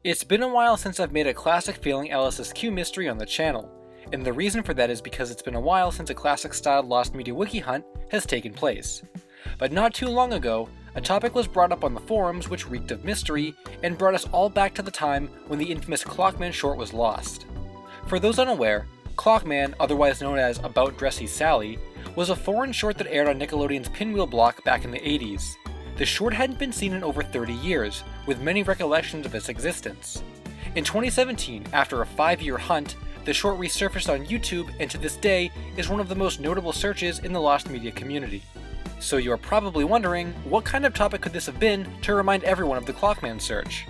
It's been a while since I've made a classic feeling LSSQ mystery on the channel, and the reason for that is because it's been a while since a classic styled Lost Media Wiki hunt has taken place. But not too long ago, a topic was brought up on the forums which reeked of mystery and brought us all back to the time when the infamous Clockman short was lost. For those unaware, Clockman, otherwise known as About Dressy Sally, was a foreign short that aired on Nickelodeon's Pinwheel block back in the 80s. The short hadn't been seen in over 30 years, with many recollections of its existence. In 2017, after a 5-year hunt, the short resurfaced on YouTube and to this day is one of the most notable searches in the Lost Media community. So you're probably wondering, what kind of topic could this have been to remind everyone of the Clockman search?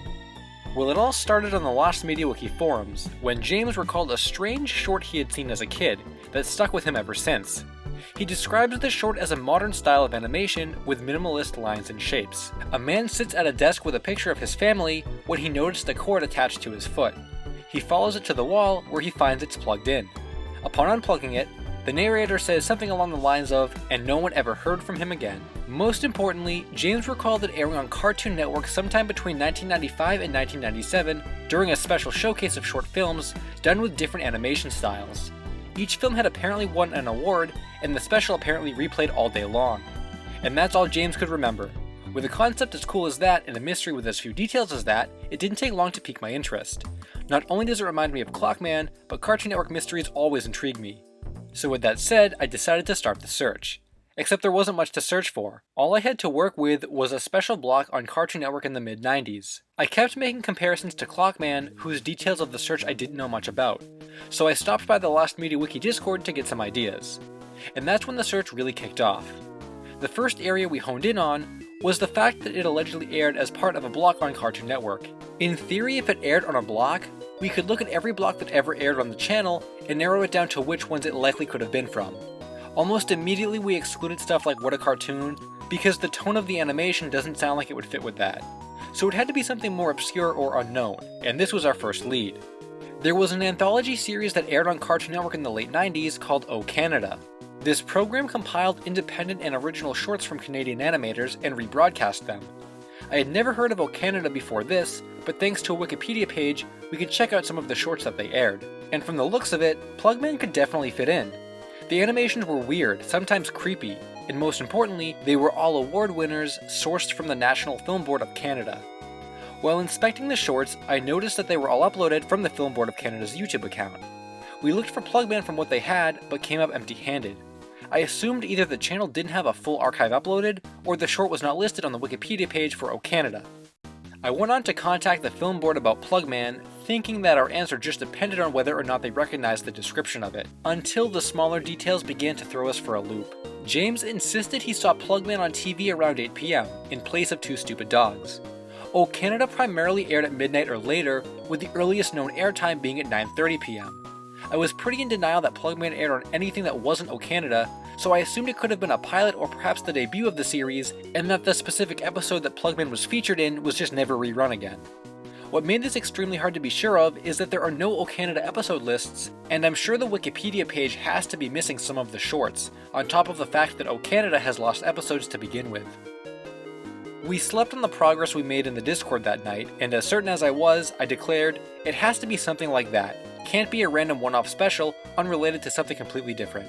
Well, it all started on the Lost Media Wiki forums, when James recalled a strange short he had seen as a kid that stuck with him ever since. He describes the short as a modern style of animation with minimalist lines and shapes. A man sits at a desk with a picture of his family when he noticed a cord attached to his foot. He follows it to the wall where he finds it's plugged in. Upon unplugging it, the narrator says something along the lines of, "and no one ever heard from him again." Most importantly, James recalled it airing on Cartoon Network sometime between 1995 and 1997 during a special showcase of short films done with different animation styles. Each film had apparently won an award, and the special apparently replayed all day long. And that's all James could remember. With a concept as cool as that and a mystery with as few details as that, it didn't take long to pique my interest. Not only does it remind me of Clockman, but Cartoon Network mysteries always intrigue me. So with that said, I decided to start the search. Except there wasn't much to search for. All I had to work with was a special block on Cartoon Network in the mid-90s. I kept making comparisons to Clockman, whose details of the search I didn't know much about. So I stopped by the Lost Media Wiki Discord to get some ideas. And that's when the search really kicked off. The first area we honed in on was the fact that it allegedly aired as part of a block on Cartoon Network. In theory, if it aired on a block, we could look at every block that ever aired on the channel and narrow it down to which ones it likely could have been from. Almost immediately we excluded stuff like What a Cartoon, because the tone of the animation doesn't sound like it would fit with that. So it had to be something more obscure or unknown, and this was our first lead. There was an anthology series that aired on Cartoon Network in the late 90s called Oh Canada. This program compiled independent and original shorts from Canadian animators and rebroadcast them. I had never heard of Oh Canada before this, but thanks to a Wikipedia page, we could check out some of the shorts that they aired. And from the looks of it, Plugman could definitely fit in. The animations were weird, sometimes creepy, and most importantly, they were all award winners sourced from the National Film Board of Canada. While inspecting the shorts, I noticed that they were all uploaded from the Film Board of Canada's YouTube account. We looked for Plugman from what they had, but came up empty-handed. I assumed either the channel didn't have a full archive uploaded, or the short was not listed on the Wikipedia page for Oh Canada. I went on to contact the Film Board about Plugman, thinking that our answer just depended on whether or not they recognized the description of it, until the smaller details began to throw us for a loop. James insisted he saw Plugman on TV around 8 PM, in place of Two Stupid Dogs. Oh Canada primarily aired at midnight or later, with the earliest known airtime being at 9:30 PM. I was pretty in denial that Plugman aired on anything that wasn't Oh Canada, so I assumed it could have been a pilot or perhaps the debut of the series, and that the specific episode that Plugman was featured in was just never rerun again. What made this extremely hard to be sure of is that there are no Oh Canada episode lists, and I'm sure the Wikipedia page has to be missing some of the shorts, on top of the fact that Oh Canada has lost episodes to begin with. We slept on the progress we made in the Discord that night, and as certain as I was, I declared, it has to be something like that. Can't be a random one-off special, unrelated to something completely different.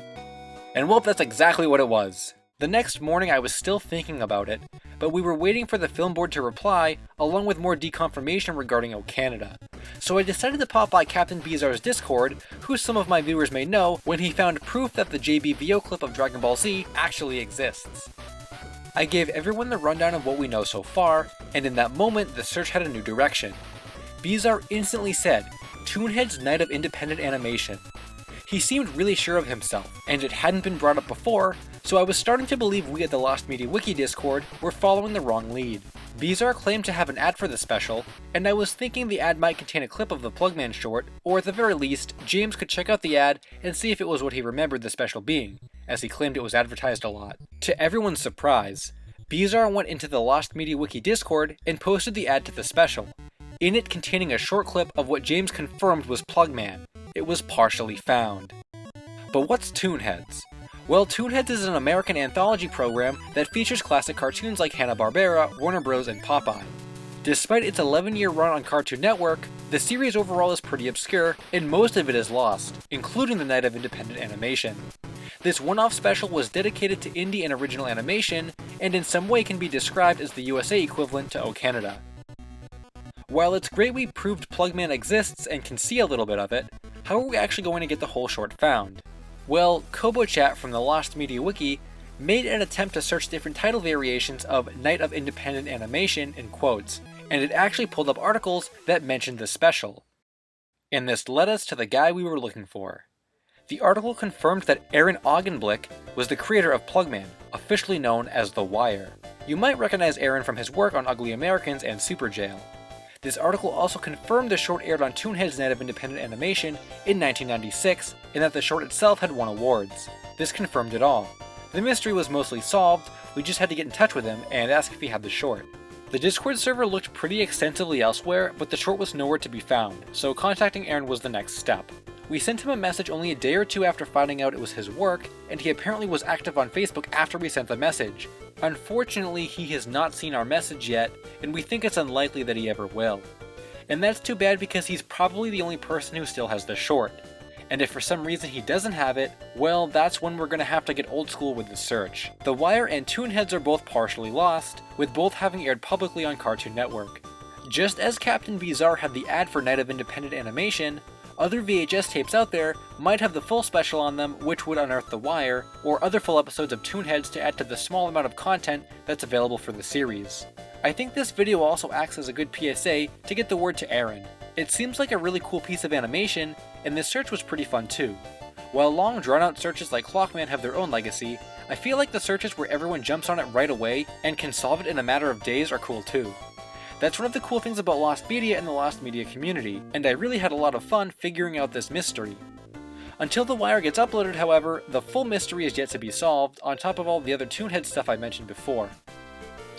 And well, that's exactly what it was. The next morning I was still thinking about it, but we were waiting for the Film Board to reply, along with more deconfirmation regarding Oh Canada. So I decided to pop by Captain Bizarre's Discord, who some of my viewers may know, when he found proof that the JBVO clip of Dragon Ball Z actually exists. I gave everyone the rundown of what we know so far, and in that moment the search had a new direction. Bizarre instantly said, Toonheads Night of Independent Animation. He seemed really sure of himself, and it hadn't been brought up before, so I was starting to believe we at the Lost Media Wiki Discord were following the wrong lead. Bizarre claimed to have an ad for the special, and I was thinking the ad might contain a clip of the Plugman short, or at the very least, James could check out the ad and see if it was what he remembered the special being, as he claimed it was advertised a lot. To everyone's surprise, Bizarre went into the Lost Media Wiki Discord and posted the ad to the special, in it containing a short clip of what James confirmed was Plugman. It was partially found. But what's Toonheads? Well, Toonheads is an American anthology program that features classic cartoons like Hanna-Barbera, Warner Bros., and Popeye. Despite its 11-year run on Cartoon Network, the series overall is pretty obscure, and most of it is lost, including the Night of Independent Animation. This one-off special was dedicated to indie and original animation, and in some way can be described as the USA equivalent to O Canada. While it's great we proved Plugman exists and can see a little bit of it, how are we actually going to get the whole short found? Well, KoboChat from the Lost Media Wiki made an attempt to search different title variations of Night of Independent Animation in quotes, and it actually pulled up articles that mentioned the special. And this led us to the guy we were looking for. The article confirmed that Aaron Augenblick was the creator of Plugman, officially known as The Wire. You might recognize Aaron from his work on Ugly Americans and Super Jail. This article also confirmed the short aired on Toonheads' Night of Independent Animation in 1996, and that the short itself had won awards. This confirmed it all. The mystery was mostly solved, we just had to get in touch with him and ask if he had the short. The Discord server looked pretty extensively elsewhere, but the short was nowhere to be found, so contacting Aaron was the next step. We sent him a message only a day or two after finding out it was his work, and he apparently was active on Facebook after we sent the message. Unfortunately, he has not seen our message yet, and we think it's unlikely that he ever will. And that's too bad because he's probably the only person who still has the short. And if for some reason he doesn't have it, well, that's when we're gonna have to get old school with the search. The Wire and Toonheads are both partially lost, with both having aired publicly on Cartoon Network. Just as Captain Bizarre had the ad for Night of Independent Animation, other VHS tapes out there might have the full special on them, which would unearth The Wire, or other full episodes of Toonheads to add to the small amount of content that's available for the series. I think this video also acts as a good PSA to get the word to Aaron. It seems like a really cool piece of animation, and this search was pretty fun too. While long drawn-out searches like Clockman have their own legacy, I feel like the searches where everyone jumps on it right away and can solve it in a matter of days are cool too. That's one of the cool things about Lost Media and the Lost Media community, and I really had a lot of fun figuring out this mystery. Until The Wire gets uploaded, however, the full mystery is yet to be solved, on top of all the other Toonhead stuff I mentioned before.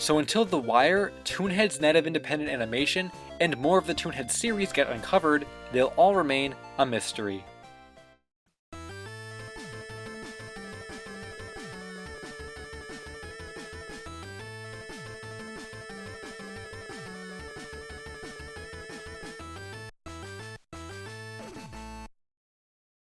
So until The Wire, Toonhead's Night of Independent Animation, and more of the Toonhead series get uncovered, they'll all remain a mystery.